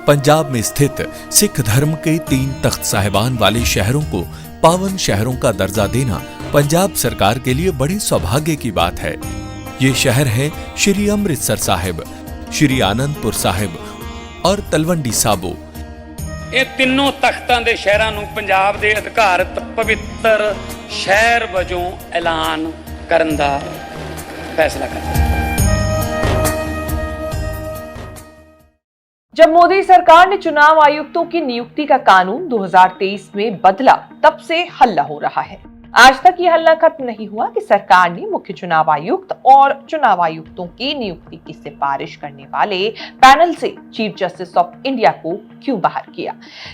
पंजाब में स्थित सिख धर्म के 3 तख्त साहिबान वाले शहरों को पावन शहरों का दर्जा देना पंजाब सरकार के लिए बड़े सौभाग्य की बात है। ये शहर है श्री अमृतसर साहिब, श्री आनंदपुर साहिब और तलवंडी साबो। ਇਹ ਤਿੰਨੋਂ ਤਖਤਾਂ ਦੇ ਸ਼ਹਿਰਾਂ ਨੂੰ ਪੰਜਾਬ ਦੇ ਅਧਿਕਾਰਤ ਪਵਿੱਤਰ ਸ਼ਹਿਰ ਵਜੋਂ ਐਲਾਨ ਕਰਨ ਦਾ फैसला करता है। जब मोदी सरकार ने चुनाव आयुक्तों की नियुक्ति का कानून 2023 में बदला, तब से हल्ला हो रहा है। आज तक ये हल्ला खत्म नहीं हुआ कि सरकार ने मुख्य चुनाव आयुक्त और चुनाव आयुक्तों की नियुक्ति की सिफारिश करने वाले पैनल से चीफ जस्टिस ऑफ इंडिया को क्यों बाहर किया।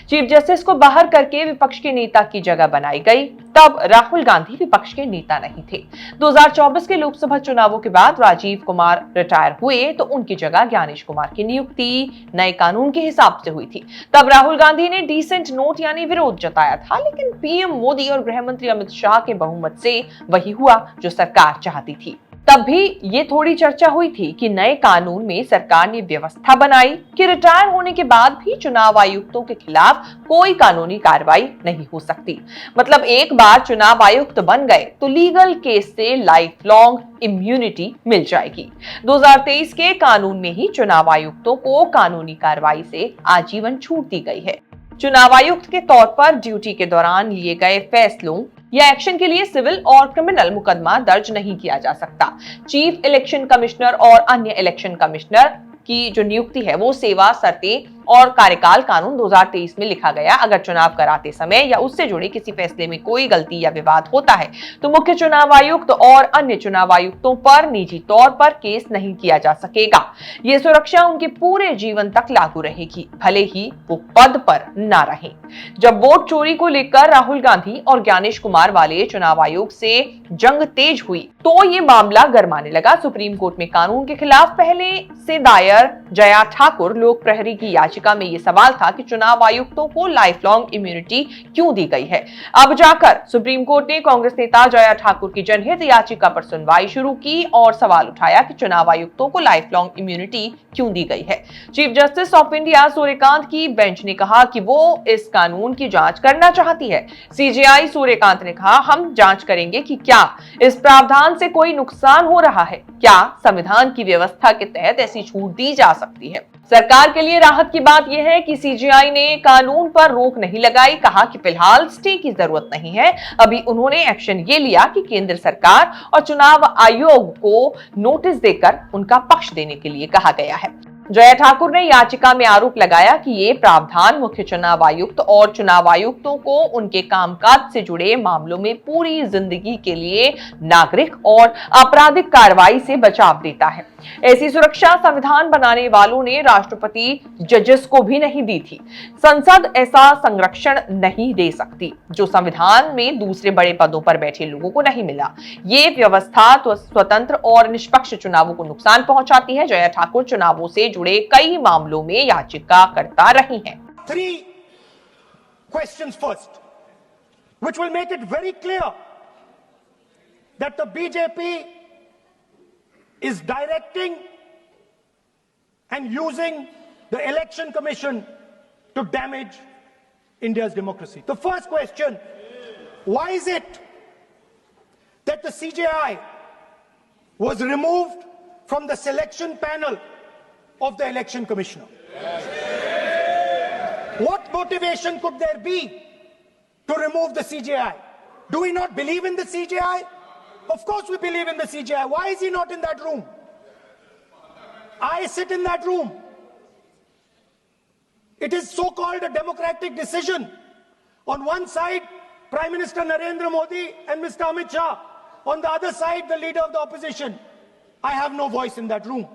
चीफ जस्टिस को बाहर करके विपक्ष के नेता की जगह बनाई गई। तब राहुल गांधी विपक्ष के नेता नहीं थे। 2024 के लोकसभा चुनावों के बाद राजीव कुमार रिटायर हुए तो उनकी जगह ज्ञानेश कुमार की नियुक्ति नए कानून के हिसाब से हुई थी। तब राहुल गांधी ने डिसेंट नोट यानी विरोध जताया था, लेकिन पीएम मोदी और गृह मंत्री अमित शाह के बहुमत से वही हुआ जो सरकार चाहती थी। तब भी ये थोड़ी चर्चा हुई थी कि नए कानून में सरकार ने व्यवस्था बनाई कि रिटायर होने के बाद भी चुनाव आयुक्तों के खिलाफ कोई कानूनी कार्रवाई नहीं हो सकती। मतलब एक बार चुनाव आयुक्त बन गए तो लीगल केस से लाइफ लॉन्ग इम्यूनिटी मिल जाएगी। 2023 के कानून में ही चुनाव आयुक्तों को कानूनी कार्रवाई से आजीवन छूट दी गई है। चुनाव आयुक्त के तौर पर ड्यूटी के दौरान लिए गए फैसलों या एक्शन के लिए सिविल और क्रिमिनल मुकदमा दर्ज नहीं किया जा सकता। चीफ इलेक्शन कमिश्नर और अन्य इलेक्शन कमिश्नर की जो नियुक्ति है वो सेवा शर्तें और कार्यकाल कानून 2023 में लिखा गया। अगर चुनाव कराते समय या उससे जुड़े किसी फैसले में कोई गलती या विवाद होता है तो मुख्य चुनाव आयुक्त और अन्य चुनाव आयुक्तों पर निजी तौर पर केस नहीं किया जा सकेगा। ये सुरक्षा उनके पूरे जीवन तक लागू रहेगी, भले ही वो पद पर ना रहे। जब वोट चोरी को लेकर राहुल गांधी और ज्ञानेश कुमार वाले चुनाव आयोग से जंग तेज हुई तो ये मामला गरमाने लगा। सुप्रीम कोर्ट में कानून के खिलाफ पहले से दायर जया ठाकुर लोक प्रहरी की याचिका में यह सवाल था कि चुनाव आयुक्तों को लाइफ लॉन्ग इम्यूनिटी क्यों दी गई है। अब जाकर सुप्रीम कोर्ट ने कांग्रेस नेता जया ठाकुर की जनहित याचिका पर सुनवाई शुरू की और सवाल उठाया कि चुनाव आयुक्तों को लाइफ लॉन्ग इम्यूनिटी क्यों दी गई है। Chief justice of India Suryakant की बेंच ने कहा कि वो इस कानून की जांच करना चाहती है। सीजेआई सूर्यकांत ने कहा, हम जांच करेंगे कि क्या इस प्रावधान से कोई नुकसान हो रहा है, क्या संविधान की व्यवस्था के तहत ऐसी छूट दी जा सकती है। सरकार के लिए राहत की बात यह है कि सीजेआई ने कानून पर रोक नहीं लगाई, कहा कि फिलहाल स्टे की जरूरत नहीं है। अभी उन्होंने एक्शन ये लिया कि केंद्र सरकार और चुनाव आयोग को नोटिस देकर उनका पक्ष देने के लिए कहा गया है। जया ठाकुर ने याचिका में आरोप लगाया कि ये प्रावधान मुख्य चुनाव आयुक्त और चुनाव आयुक्तों को उनके कामकाज से जुड़े मामलों में पूरी जिंदगी के लिए नागरिक और आपराधिक कार्रवाई से बचाव देता है। ऐसी सुरक्षा संविधान बनाने वालों ने राष्ट्रपति जजेस को भी नहीं दी थी। संसद ऐसा संरक्षण नहीं दे सकती जो संविधान में दूसरे बड़े पदों पर बैठे लोगों को नहीं मिला। ये व्यवस्था तो स्वतंत्र और निष्पक्ष चुनावों को नुकसान पहुंचाती है। जया ठाकुर चुनावों से जुड़े कई मामलों में याचिका करता रही हैं। 3 questions first, which will make it very clear that the BJP is directing and using the election commission to damage India's democracy. The first question, why is it that the CJI was removed from the selection panel of the election commissioner? What motivation could there be to remove the CJI? Do we not believe in the CJI? Of course we believe in the CJI. Why is he not in that room? I sit in that room. It is so-called a democratic decision. On one side, Prime Minister Narendra Modi and Mr. Amit Shah. On the other side, the leader of the opposition. I have no voice in that room.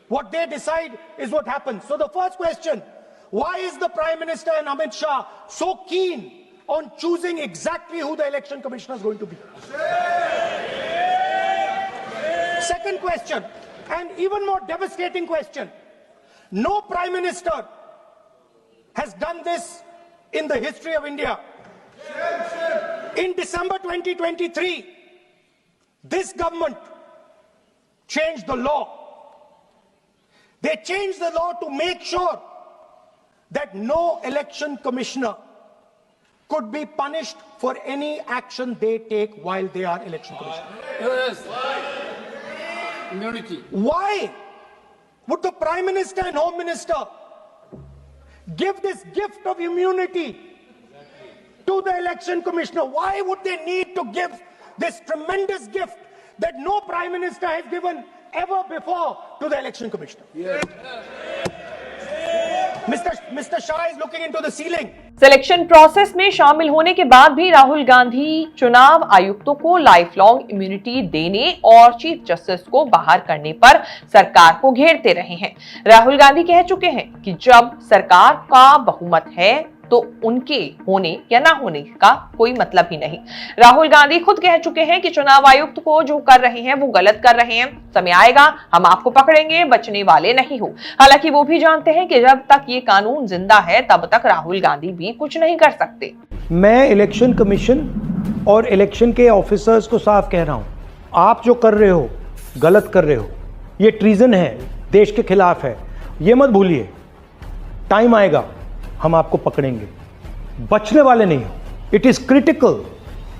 What they decide is what happens. So the first question, why is the Prime Minister and Amit Shah so keen on choosing exactly who the election commissioner is going to be? Second question, and even more devastating question, no Prime Minister has done this in the history of India. In December 2023, this government changed the law. They changed the law to make sure that no election commissioner could be punished for any action they take while they are election commissioner. Yes. Immunity. Why would the Prime Minister and Home Minister give this gift of immunity to the election commissioner? Why would they need to give this tremendous gift that no Prime Minister has given ever before to the election commissioner? Yes. Mr. Shah is looking into the ceiling. Selection process में शामिल होने के बाद भी राहुल गांधी चुनाव आयुक्तों को life long immunity देने और चीफ जस्टिस को बाहर करने पर सरकार को घेरते रहे हैं। राहुल गांधी कह चुके हैं कि जब सरकार का बहुमत है तो उनके होने या ना होने का कोई मतलब ही नहीं। राहुल गांधी खुद कह चुके हैं कि चुनाव आयुक्त को जो कर रहे हैं वो गलत कर रहे हैं, समय आएगा हम आपको पकड़ेंगे, बचने वाले नहीं हो। हालांकि वो भी जानते हैं कि जब तक ये कानून जिंदा है तब तक राहुल गांधी भी कुछ नहीं कर सकते। मैं इलेक्शन कमीशन और इलेक्शन के ऑफिसर्स को साफ कह रहा हूं, आप जो कर रहे हो गलत कर रहे हो, ये ट्रीजन है, देश के खिलाफ है, ये मत भूलिए। टाइम आएगा हम आपको पकड़ेंगे, बचने वाले नहीं हो। It is critical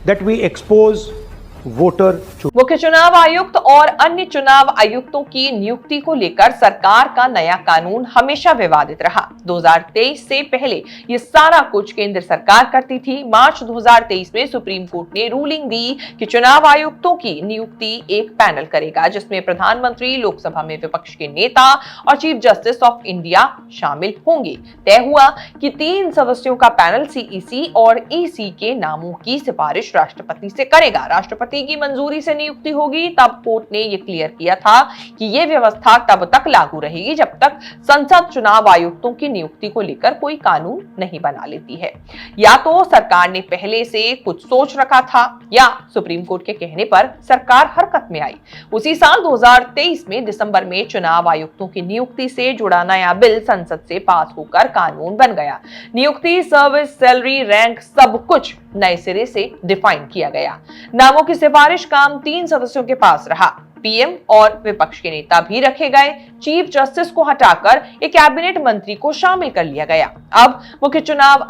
that we expose voter. मुख्य चुनाव आयुक्त और अन्य चुनाव आयुक्तों की नियुक्ति को लेकर सरकार का नया कानून हमेशा विवादित रहा। 2023 से पहले ये सारा कुछ केंद्र सरकार करती थी। मार्च 2023 में सुप्रीम कोर्ट ने रूलिंग दी कि चुनाव आयुक्तों की नियुक्ति एक पैनल करेगा जिसमें प्रधानमंत्री, लोकसभा में विपक्ष के नेता और चीफ जस्टिस ऑफ इंडिया शामिल होंगे। तय हुआ कि 3 सदस्यों का पैनल सीईसी और ईसी के नामों की सिफारिश राष्ट्रपति से करेगा। राष्ट्रपति की मंजूरी से नियुक्ति होगी। तब कोर्ट ने यह क्लियर किया था कि यह व्यवस्था तब तक लागू रहेगी जब तक संसद चुनाव आयुक्तों की नियुक्ति को लेकर कोई कानून नहीं बना लेती है। या तो सरकार ने पहले से कुछ सोच रखा था या सुप्रीम कोर्ट के कहने पर सरकार हरकत में आई। उसी साल 2023 में दिसंबर में चुनाव आयुक्तों की नियुक्ति से जुड़ा नया बिल संसद से पास होकर कानून बन गया। नियुक्ति, सर्विस, सैलरी, रैंक सब कुछ नए सिरे से डिफाइन किया गया। नामों की सिफारिश काम 3 सदस्यों के पास रहा। पीएम और विपक्ष के नेता भी रखे गए। चीफ जस्टिस को हटाकर एक कैबिनेट मंत्री को शामिल कर लिया गया। अब मुख्य चुनाव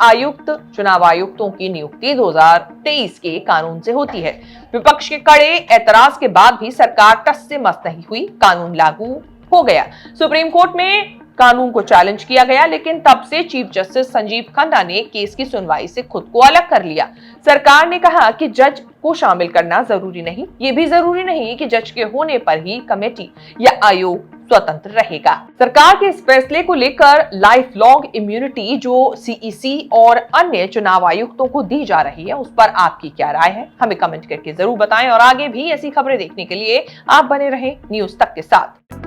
आयुक्तों की नियुक्ति 2023 के कानून से होती है। विपक्ष के कड़े एतराज के बाद भी सरकार टस से मस नहीं हुई, कानून लागू हो गया। सुप्रीम कोर्ट में कानून को चैलेंज किया गया, लेकिन तब से चीफ जस्टिस संजीव खन्ना ने केस की सुनवाई से खुद को अलग कर लिया। सरकार ने कहा कि जज को शामिल करना जरूरी नहीं, ये भी जरूरी नहीं कि जज के होने पर ही कमेटी या आयोग स्वतंत्र रहेगा। सरकार के इस फैसले को लेकर लाइफ लॉन्ग इम्यूनिटी जो सीईसी और अन्य चुनाव आयुक्तों को दी जा रही है, उस पर आपकी क्या राय है, हमें कमेंट करके जरूर बताएं। और आगे भी ऐसी खबरें देखने के लिए आप बने रहें न्यूज़ तक के साथ।